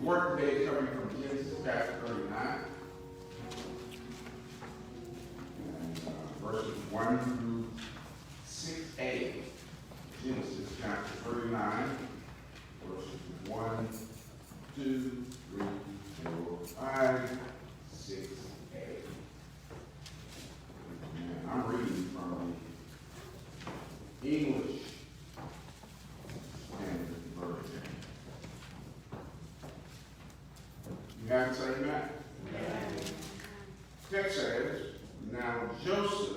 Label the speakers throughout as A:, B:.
A: Word today is coming from Genesis chapter 39, verses 1 through 6a. Genesis chapter 39, verses 1, 2, 3, 4, 5, 6a. And I'm reading from the English Standard Version. You have it, say amen? Text says, now Joseph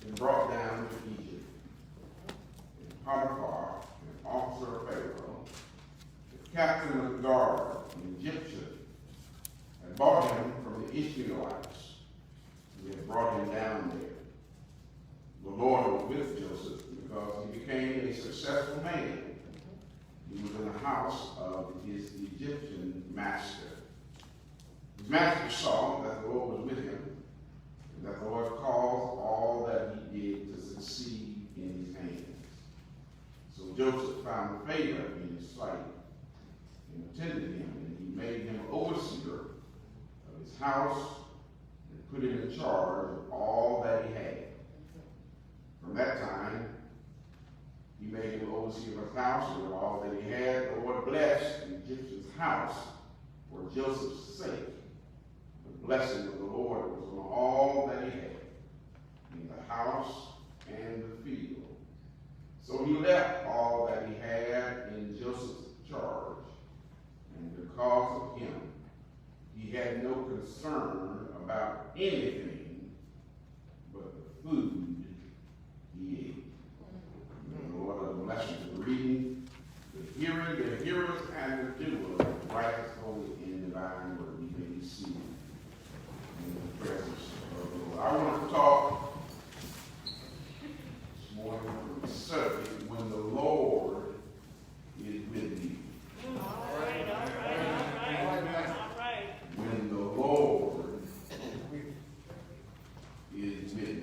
A: was brought down to Egypt, and Potiphar, an officer of Pharaoh, the captain of the guard, an Egyptian, had bought him from the Ishmaelites, who had brought him down there. The Lord was with Joseph because he became a successful man. He was in the house of his Egyptian master. His master saw that the Lord was with him, and that the Lord caused all that he did to succeed in his hands. So Joseph found favor in his sight and attended him, and he made him overseer of his house and put him in charge of all that he had. From that time, he made him overseer of his house and all that he had. The Lord blessed the Egyptian's house for Joseph's sake. The blessing of the Lord was on all that he had, in the house and the field. So he left all that he had in Joseph's charge, and because of him, he had no concern about anything but the food he ate. Lord, bless you for the reading, the hearing, the hearers, and the doers of righteous, holy, and divine word. We may be seated in the presence of the Lord. I want to talk this morning from the subject, when the Lord is with you.
B: All right.
A: When the Lord is with you.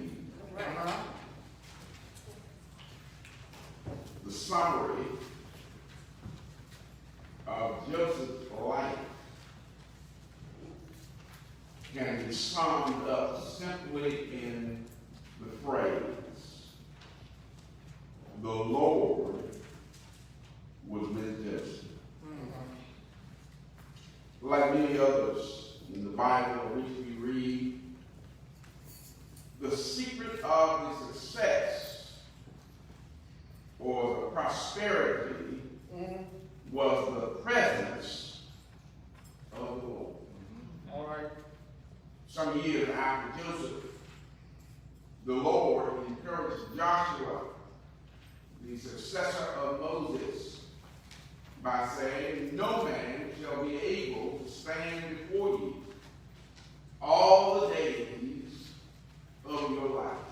A: The summary of Joseph's life can be summed up simply in the phrase, the Lord was with Joseph. Like many others in the Bible which we read, the secret of the success or the prosperity was the presence of the Lord.
C: All right.
A: Some years after Joseph, the Lord encouraged Joshua, the successor of Moses, by saying, no man shall be able to stand before you all the days of your life.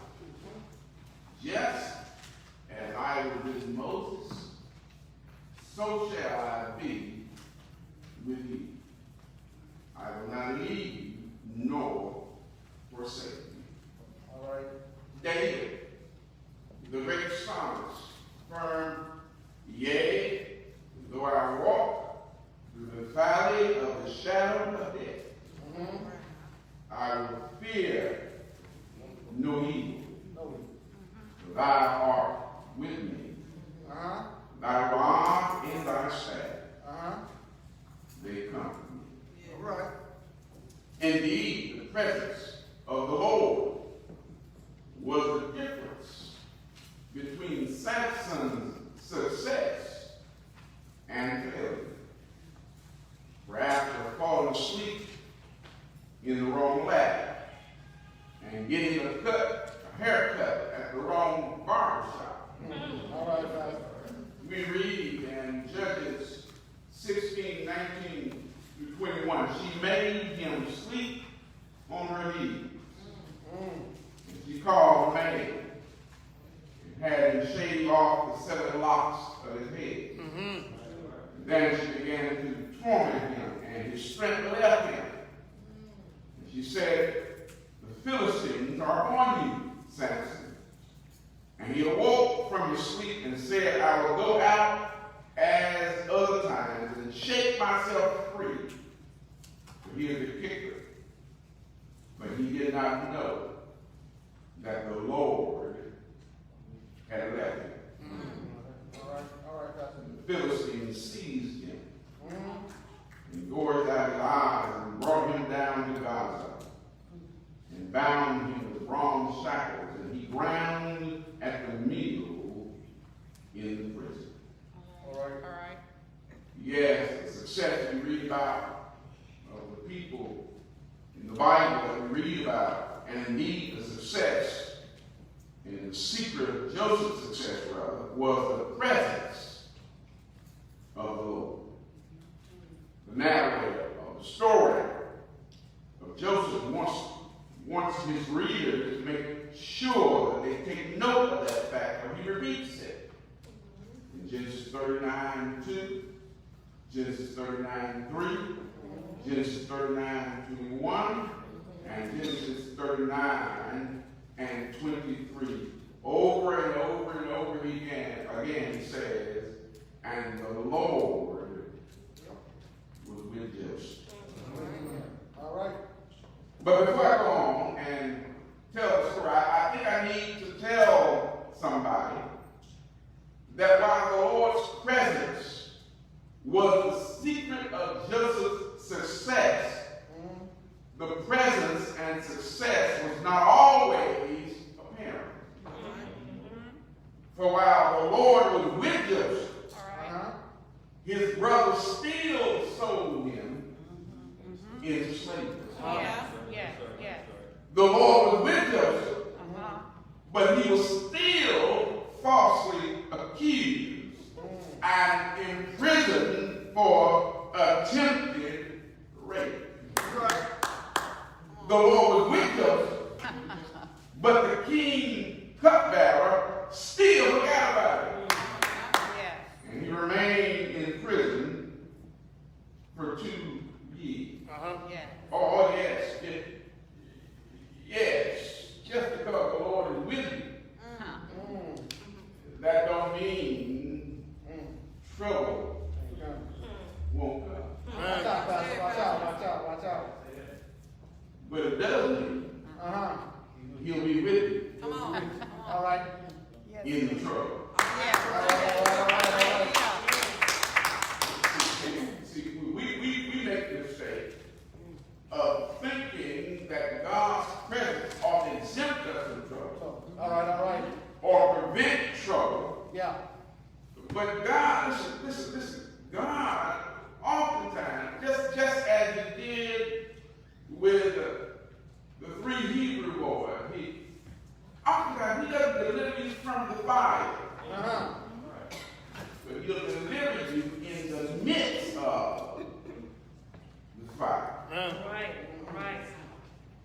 A: Just as I was with Moses, so shall I be with you. I will not leave you nor forsake you.
C: All right.
A: David, the great psalmist, affirmed, yea, though I walk through the valley of the shadow of death, I will fear no evil. For thou art with me. Thy rod and thy staff, they comfort me.
C: All right.
A: Indeed, the presence of the Lord was the difference between Samson's success and failure. For after falling asleep in the wrong lab and getting a haircut at the wrong barber shop,
C: All right, Pastor.
A: we read in Judges 16, 19 through 21, she made him sleep on her knees. And she called a man and had him shave off the 7 locks of his head. And then she began to torment him, and his strength left him. And she said, the Philistines are on you, Samson. And he awoke from his sleep and said, I will go out as other times and shake myself seized him and gorged out his eyes and brought him down to Gaza and bound him with bronze shackles, and he ground at the meal in the prison.
C: All right.
A: Yes, the success we read about of the people in the Bible that we read about, and indeed the success and the secret of Joseph's success, rather, was the presence of the Lord. The narrator of the story of Joseph wants his readers to make sure that they take note of that fact when he repeats it. In Genesis 39:2, Genesis 39:3, Genesis 39:21, and Genesis 39 and 23. Over and over and over again he says, and the Lord was with Joseph.
C: All right.
A: But before I go on and tell the story, I think I need to tell somebody that while the Lord's presence was the secret of Joseph's success, the presence and success was not always apparent. For while the Lord was with Joseph, his brothers still sold him into slavery.
B: Yes.
A: The Lord was with Joseph, but he was still falsely accused and imprisoned for attempted rape. The Lord was with Joseph, but the king cupbearer still forgot about it. And he remained in prison for 2 years. Oh, yes. Just because the Lord is with you, that don't mean trouble won't come.
C: Watch out, Pastor. Watch out.
A: But it does mean he'll be with you
B: Come on.
C: All right.
A: in the trouble. See, we make the mistake of thinking that God's presence ought to exempt us from trouble
C: All right.
A: or prevent trouble.
C: Yeah.
A: But God, listen, God oftentimes, just as he did with the 3 Hebrew boys, oftentimes he doesn't deliver you from the fire. But he'll deliver you in the midst of the fire.
B: Right.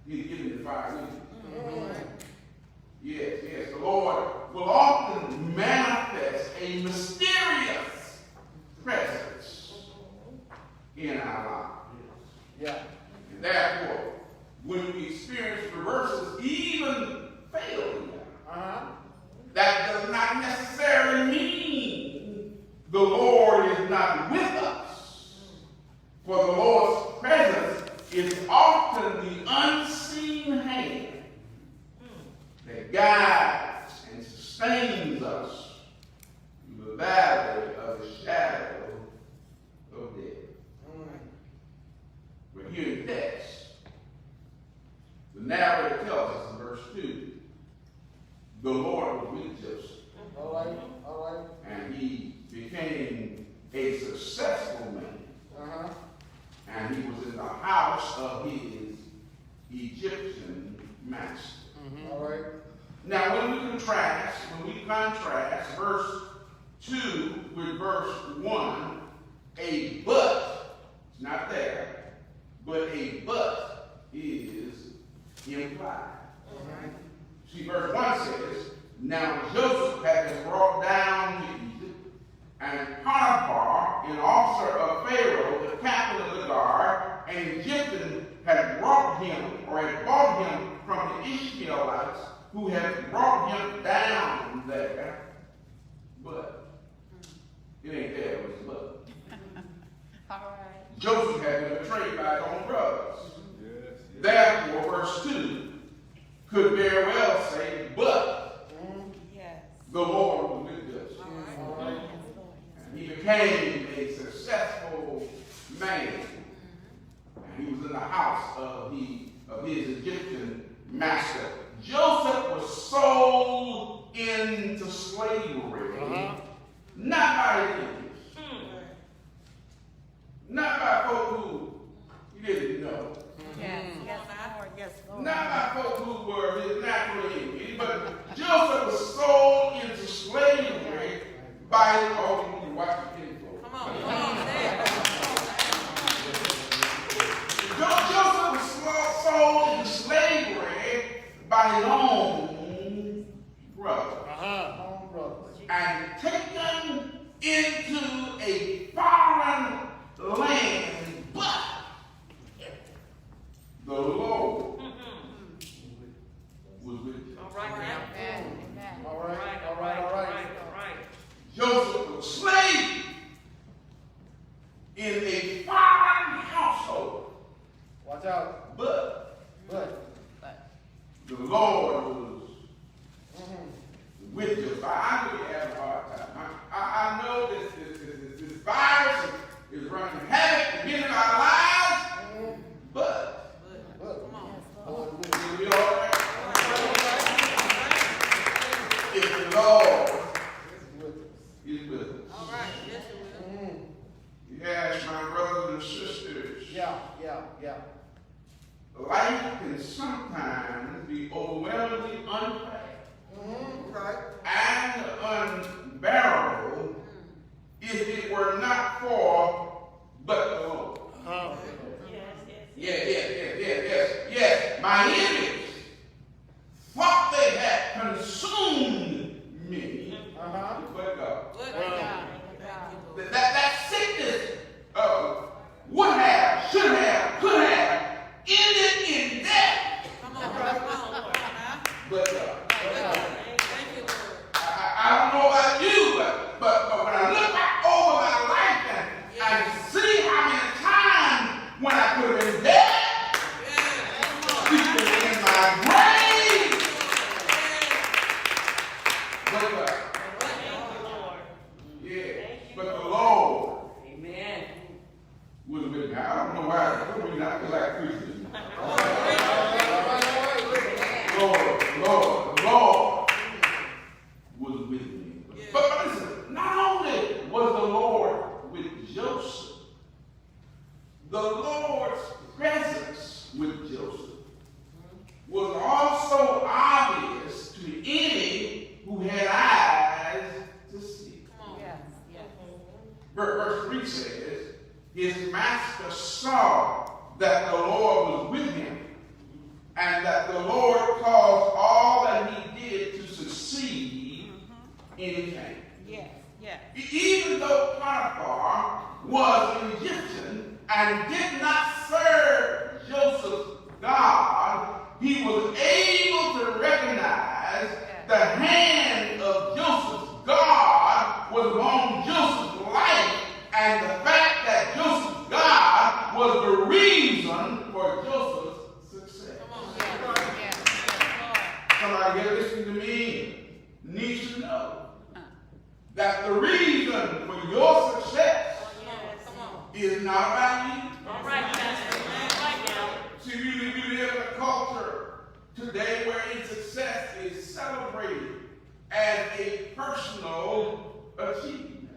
A: He's giving the fire with you. Yes. The Lord will often manifest a mysterious presence in our lives.
C: Yeah.
A: And therefore, when we experience reversals, even failure, that does not necessarily mean the Lord is not with us. For the Lord's presence is often the unseen hand that guides and sustains us through the valley of the shadow of death. But here in the text, the narrator tells us in verse 2, the Lord was with Joseph.
C: All right.
A: And he became a successful man. And he was in the house of his Egyptian master.
C: All right.
A: Now, when we contrast verse 2 with verse 1, a but is not there, but a but is implied. See, verse 1 says, now Joseph had been brought down to Egypt, and Potiphar, an officer of Pharaoh, the captain of the guard, an Egyptian, had brought him from the Ishmaelites who had brought him down there. But it ain't there, it was but.
B: All right.
A: Joseph had been betrayed by his own brothers. Therefore, verse 2 could very well say, but the Lord was with Joseph. And he became a successful man. And he was in the house of his Egyptian master. Joseph was sold into slavery, not by his enemies, not by folk who he didn't know,
B: Yes, yes, Lord, yes, Lord.
A: not by folk who were his natural enemies, but Joseph was sold into slavery by his own wife. Joseph was sold into slavery by his own brother. And taken into a foreign land, but the Lord was with him.
B: All right, now. Amen.
C: All right.
A: Joseph was a slave in a foreign household,
C: Watch out.
A: but
C: But.
A: the Lord was with you. I know you have a hard time. I know this virus is running havoc in our lives, but we'll be all right. If the Lord is with us.
B: All right, yes, it will.
A: Yes, my brothers and sisters.
C: Yeah.
A: Life can sometimes be overwhelmingly unfair
C: Right.
A: and unbearable if it were not for but the Lord. Yes. My enemies thought they had consumed me, but God.
B: Good God.
A: That sickness would have, should have, could have ended in death, but God. I don't know about you, but when I look back over my life and see how many times when I could have been dead, sleeping in my grave, but God. Yeah, but the Lord was with me. I don't know why we not like Christians. Lord was with me. But listen, not only was the Lord with Joseph, the Lord's presence with Joseph was also obvious to any who had eyes to see.
B: Yes.
A: Verse 3 says, his master saw that the Lord was with him, and that the Lord caused all that he did to succeed in his hand.
B: Yes.
A: Even though Potiphar was an Egyptian and did not serve Joseph's God, he was able to recognize the hand of Joseph's God was on Joseph's life, and the fact that Joseph's God was the reason for Joseph's success. Somebody here listening to me needs to know that the reason for your success is not about you.
B: All right, Pastor. Right now.
A: See, we live in a culture today where success is celebrated as a personal achievement.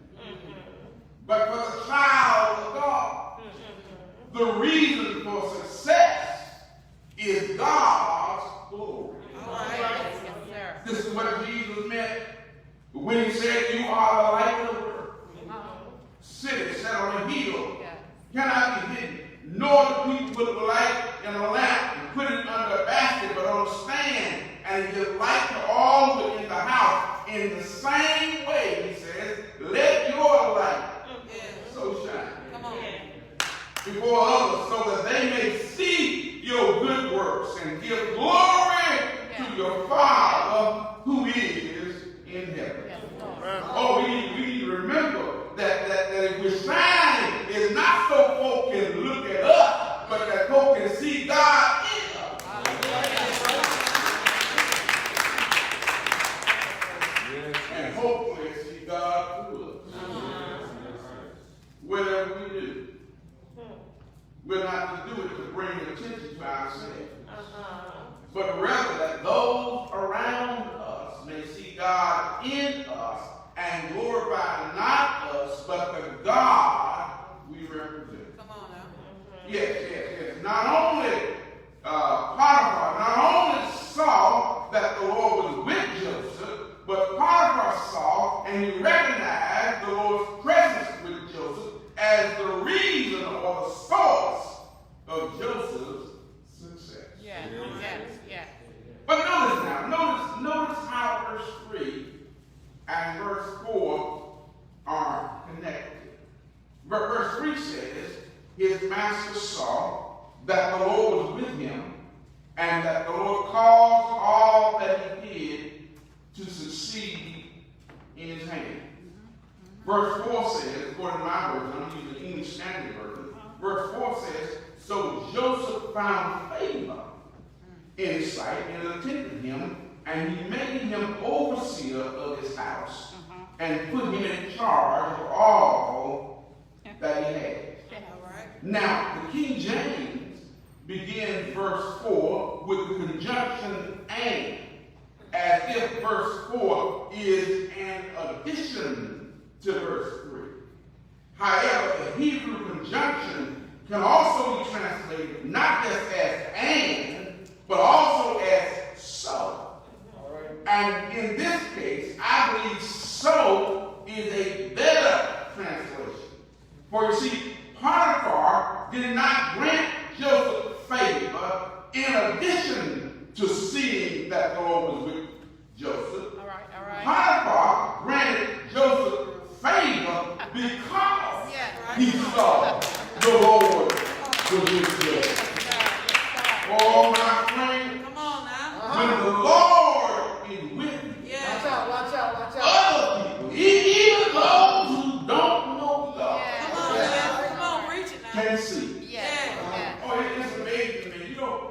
A: But for the child of God, the reason for success is God's glory.
B: Yes, sir.
A: This is what Jesus meant when he said, you are the light of the world. City set on a hill cannot be hidden, nor do people put the light in a lamp and put it under a basket, but on a stand, and give light to all within the house. In the same way, he says, let your light so shine before others, so that they may see your good works and give glory to your Father who is in heaven. Oh, we need to remember that if we're shining, it's not so folk can look at us, but that folk can see God in us. And hopefully see God through us. whatever we do, we're not to do it to bring attention to ourselves, but rather that those around us may see God in us and glorify not us, but the God we represent.
B: Come on now.
A: Yes. Not only Potiphar, not only saw that the Lord was with Joseph, but Potiphar saw and he recognized the Lord's presence with Joseph as the reason or the source of Joseph's success.
B: Yes.
A: But notice now, notice how verse 3 and verse 4 are connected. Verse 3 says, his master saw that the Lord was with him, and that the Lord caused all that he did to succeed in his hand. Verse 4 says, according to my version, I'm using the English Standard Version, verse 4 says, so Joseph found favor in his sight and attended him, and he made him overseer of his house, and put him in charge of all that he had. Now, the King James begins verse 4 with the conjunction and, as if verse 4 is an addition to verse 3. However, the Hebrew conjunction can also be translated not just as and, but also as so. And in this case, I believe so is a better translation. For you see, Potiphar did not grant Joseph favor in addition to seeing that the Lord was with Joseph.
B: All right.
A: Potiphar granted Joseph favor because he saw the Lord was with Joseph. Oh, my friend,
B: Come on now.
A: when the Lord is with you,
C: Watch out.
A: other people, even those who don't know God,
B: Come on, preach it now.
A: can see.
B: Yeah.
A: Oh, it's amazing, man.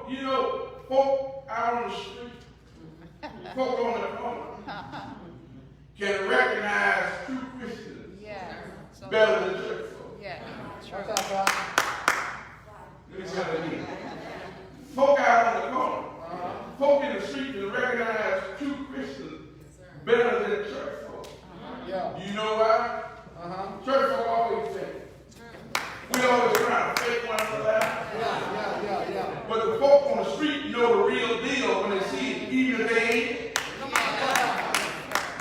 A: You know, folk out on the street, folk on the corner, can recognize true Christians
B: So,
A: better than church folk.
C: Watch out, bro.
A: Let me say that again. Folk out on the corner, folk in the street can recognize true Christians better than church folk.
C: Yeah.
A: Do you know why? Church folk always fake. We always try to fake one another.
C: Yeah.
A: But the folk on the street know the real deal when they see it, even if they ain't it.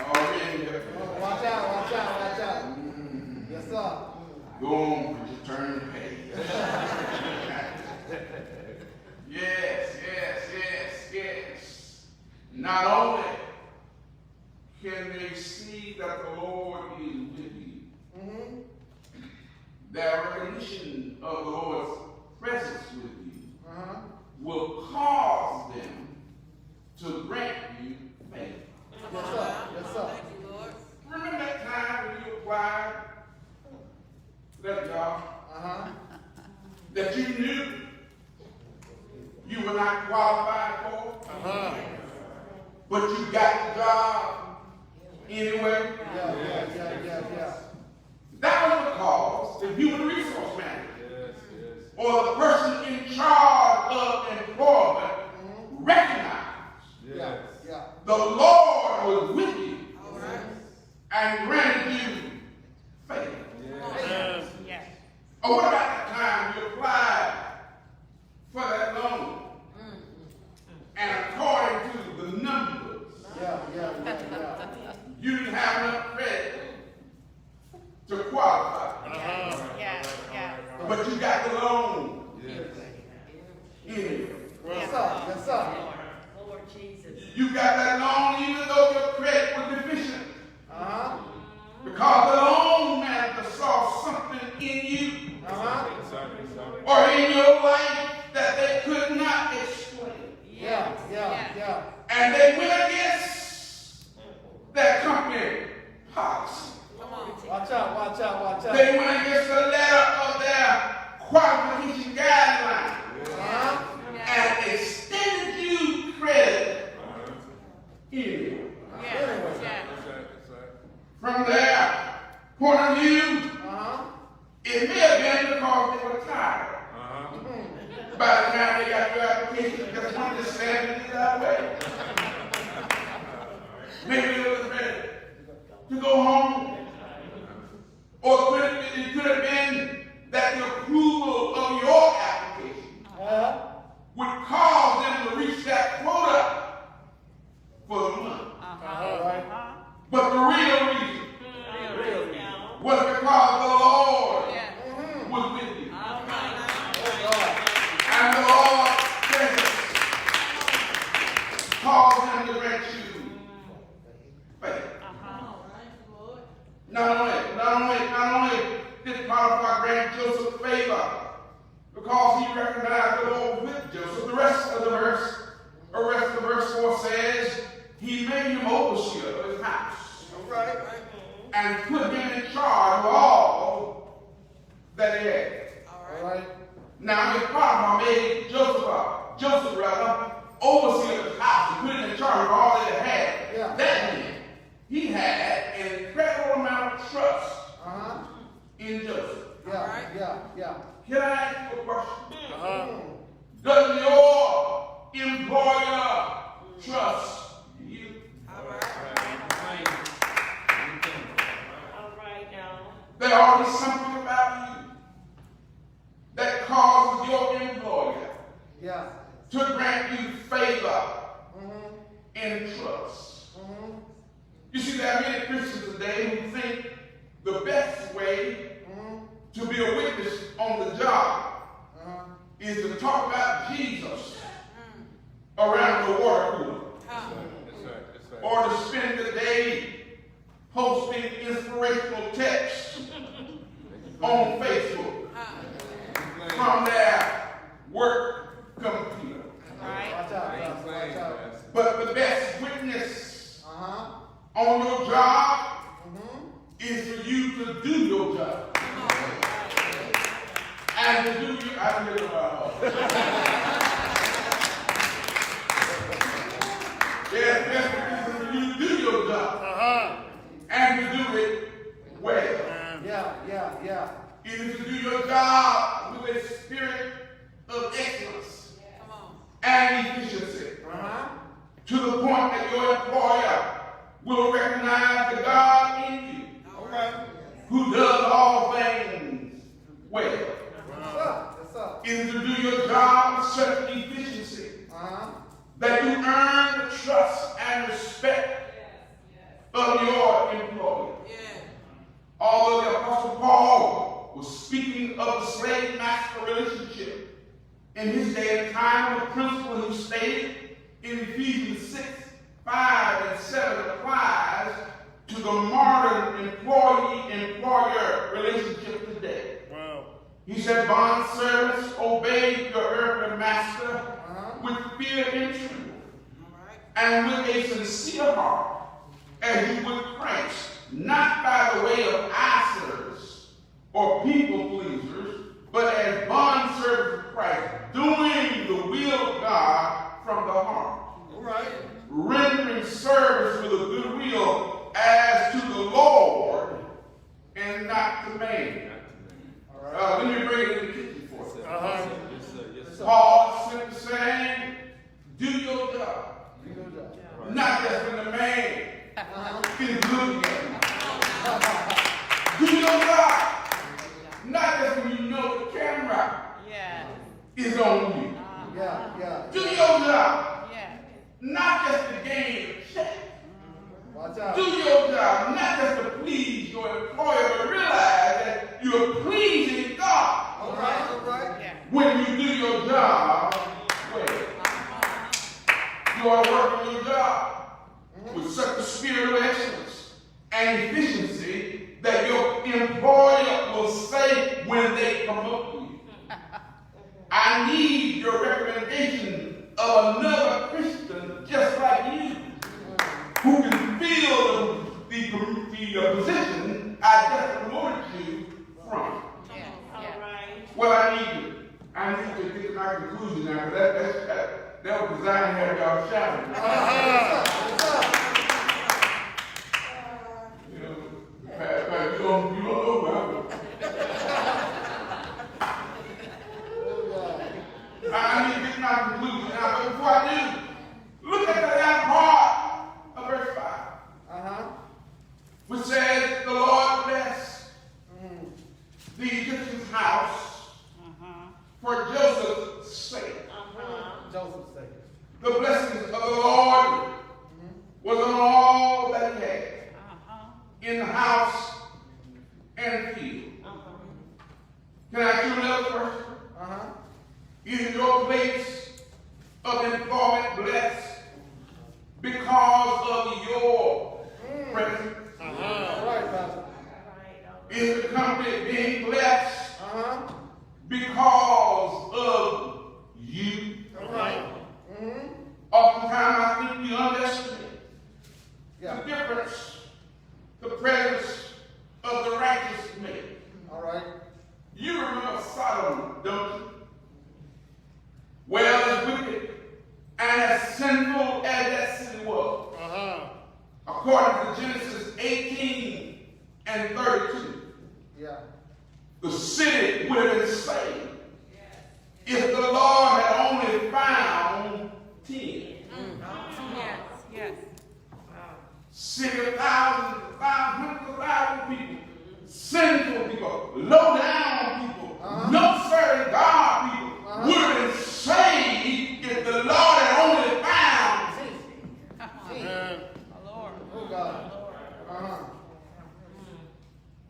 A: Oh, yeah.
C: Watch out. Yes, sir.
A: Go on, preacher, turn the page. Yes. Not only can they see that the Lord is with you, their recognition of the Lord's presence with you will cause them to grant you favor.
C: Yes, sir.
B: Thank you, Lord.
A: Remember that time when you applied for that job that you knew you were not qualified for, but you got the job anyway?
C: Yeah.
A: That was because the human resource manager or the person in charge of employment recognized the Lord was with you and granted you favor.
B: Yes.
A: Or what about the time you applied for that loan? And according to the numbers, you didn't have enough credit to qualify.
B: Yeah.
A: But you got the loan. Anyway.
C: Yes, sir.
B: Lord Jesus.
A: You got that loan even though your credit was deficient. Because the loan manager saw something in you or in your life that they could not explain.
C: Yeah.
A: And they went against that company policy.
C: Watch out.
A: They went against the letter of their qualification guidelines and extended you credit It may have been because they were tired. By the time they got your application, they just wanted to stand and get that way. Maybe it was ready to go home. Or it could have been that the approval of your application would cause them to reach that quota for the month. But the real reason was because the Lord was with you. And the Lord's presence caused him to grant you faith. Not only did Potiphar grant Joseph favor because he recognized the Lord with Joseph, the rest of verse 4 says, he made him overseer of his house.
C: Right.
A: And put him in charge of all that he had.
C: All right.
A: Now, if Potiphar made Joseph overseer of his house and put him in charge of all that he had, that meant he had an incredible amount of trust in Joseph.
C: Yeah.
A: Can I ask you a question? Does your employer trust you? There ought to be something about you that causes your employer to grant you favor and trust. You see, there are many Christians today who think the best way to be a witness on the job is to talk about Jesus around the water cooler. Or to spend the day posting inspirational texts on Facebook from their work computer.
C: Watch out.
A: But the best witness on your job is for you to do your job. And to do your, I don't yes, for you to do your job. And to do it well.
C: Yeah.
A: It is to do your job with a spirit of excellence and efficiency. To the point that your employer will recognize the God in you who does all things well.
C: Yes, sir.
A: It is to do your job with such efficiency that you earn the trust and respect of your employer. Although the Apostle Paul was speaking of the slave-master relationship in his day and time, the principle he stated in Ephesians 6, 5, and 7 applies to the modern employee-employer relationship today. He said, bond servants, obey your earthly master with fear and trembling, and with a sincere heart, as you would Christ, not by the way of eye service or people pleasers, but as bond servants of Christ, doing the will of God from the heart. Rendering service with a good will as to the Lord and not to man. Let me bring it in the kitchen for you.
C: Yes, sir.
A: Paul is simply saying, do your job. Not just when the man is looking at you. Do your job. Not just when you know the camera is on you. Do your job. Not just to gain a check.
C: Watch out.
A: Do your job, not just to please your employer, but realize that you're pleasing God.
C: All right.
A: When you do your job well. You are working your job with such a spirit of excellence and efficiency that your employer will say when they promote you, I need your recommendation of another Christian just like you who can fill the position I just promoted you from. Well, I need to get to my conclusion now, because that was designed to have y'all shouting. You know, you don't know where I'm going. his house for Joseph's sake.
C: Joseph's sake.
A: The blessings of the Lord was on all that he had in the house and field. Can I ask you another question? Is your place of employment blessed because of your presence?
C: All right, Pastor.
A: Is the company being blessed because of you?
C: All right.
A: Oftentimes I think we underestimate
C: Yeah.
A: the difference the presence of the righteous make.
C: All right.
A: You remember Sodom, don't you? Well, as wicked and as sinful as that city was, according to Genesis 18 and 32,
C: Yeah.
A: the city would have been saved if the Lord had only found 10.
B: Yes.
A: City of thousands, hundreds of thousands of people, sinful people, low down people, no serving God people would have been saved if the Lord had only found 10.
B: Lord.
C: Oh, God.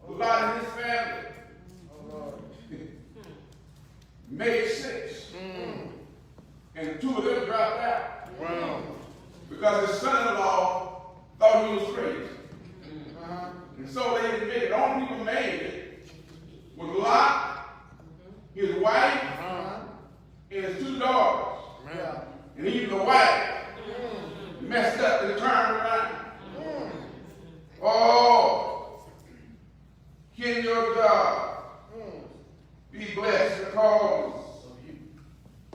A: Lot of his family
C: Oh, Lord.
A: made 6, and 2 of them dropped out because his son-in-law thought he was crazy. And so they didn't make it. The only people made it was Lot, his wife, and his 2 daughters.
C: Yeah.
A: And even the wife messed up and turned around. Oh, can your God be blessed because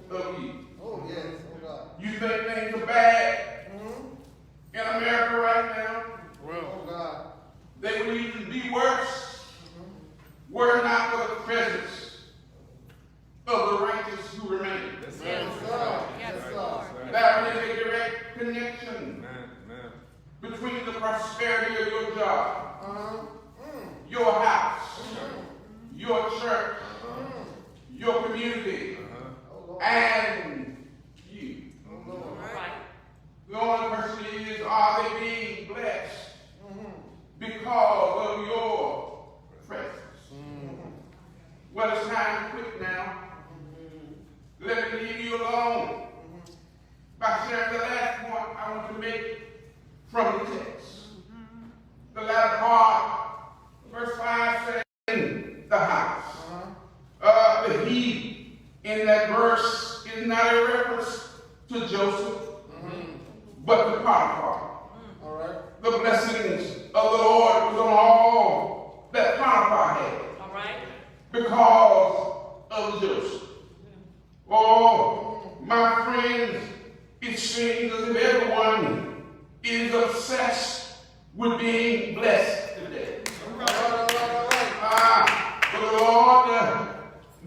A: of you?
C: Oh, yes. Oh, God.
A: You think things are bad in America right now?
C: Oh, God.
A: They would even be worse were it not for the presence of the righteous who remain.
C: Yes, sir.
B: Yes,
C: Yes,
B: Lord.
C: sir.
A: That is a direct connection between the prosperity of your job, your house, your church, your community, and you.
B: Right.
A: The only question is, are they being blessed because of your presence? Well, it's time to quit now. Let me leave you alone by sharing the last point I want to make from the text. The latter part, verse 5 says, in the house. The he in that verse is not a reference to Joseph, but to Potiphar.
C: All right.
A: The blessings of the Lord was on all that Potiphar had
B: All right.
A: because of Joseph. Oh, my friends, it seems as if everyone is obsessed with being blessed today.
C: All right.
A: But the Lord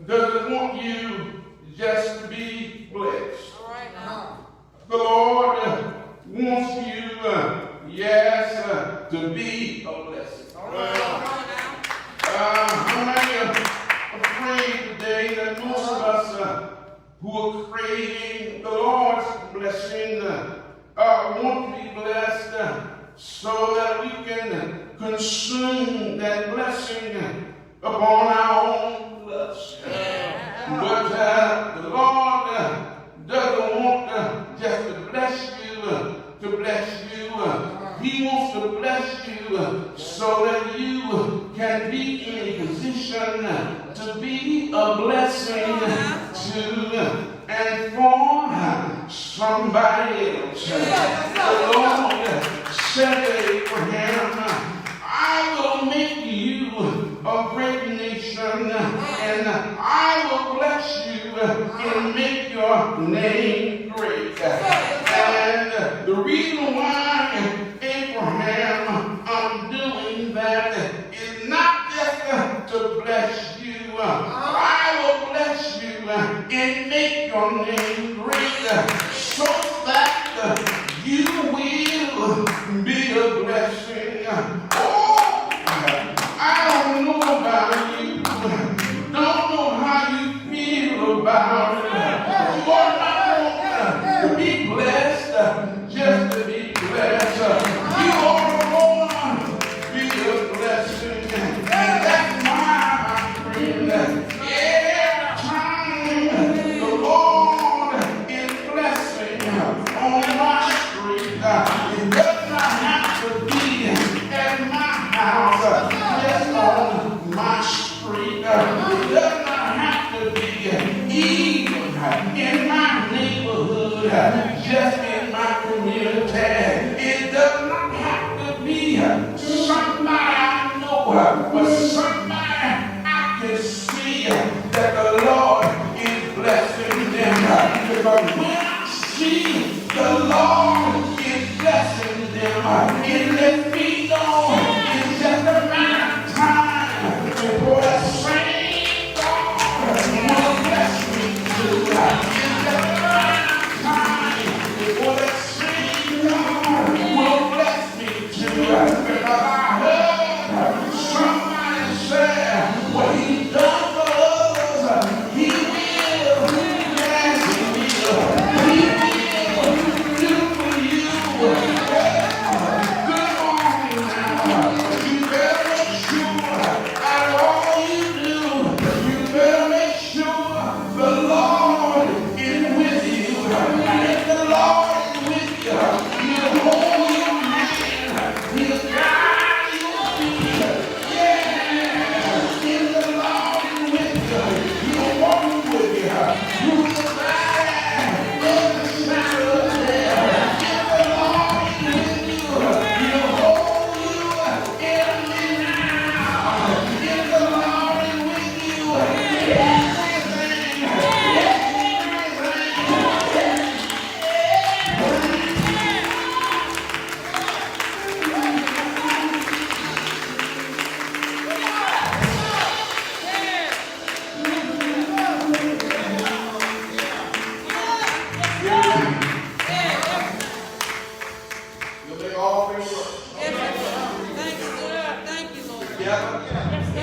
A: doesn't want you just to be blessed.
B: All right.
A: The Lord wants you, to be a blessing.
C: All right.
A: How many are afraid today that most of us who are craving the Lord's blessing want to be blessed so that we can consume that blessing upon our own lust. But the Lord doesn't want just to bless you. He wants to bless you so that you can be in a position to be a blessing to and for somebody else. The Lord said to Abraham, I will make you a great nation, and I will bless you and make your name great. And the reason why, Abraham, I'm doing that is not just to bless you. I will bless you and make your name great so that you will be a blessing. Oh, I don't know about you. It does not have to be even in my neighborhood, just in my community. It does not have to be somebody I know, but somebody I can see that the Lord is blessing them. Because when I see the Lord is blessing them, it lets me know it's just a matter of time before that same God will bless me too. It's just a matter of time before that same God will bless me too. Because I heard somebody say, what He's done for others, He will. Yes, He will. He will do for you. Good morning now. You better make sure out of all you do, you better make sure the Lord is with you. And if the Lord is with you, He'll hold your hand. He'll guide your feet. Yeah. If the Lord is with you, He'll walk with you through the valley of the shadow of death. If the Lord is with you, He'll hold you in now. If the Lord is with you, everything. You'll make all things work
B: Yes, Lord. Thank you, Lord. Thank you, Lord.
A: together.
B: Yes,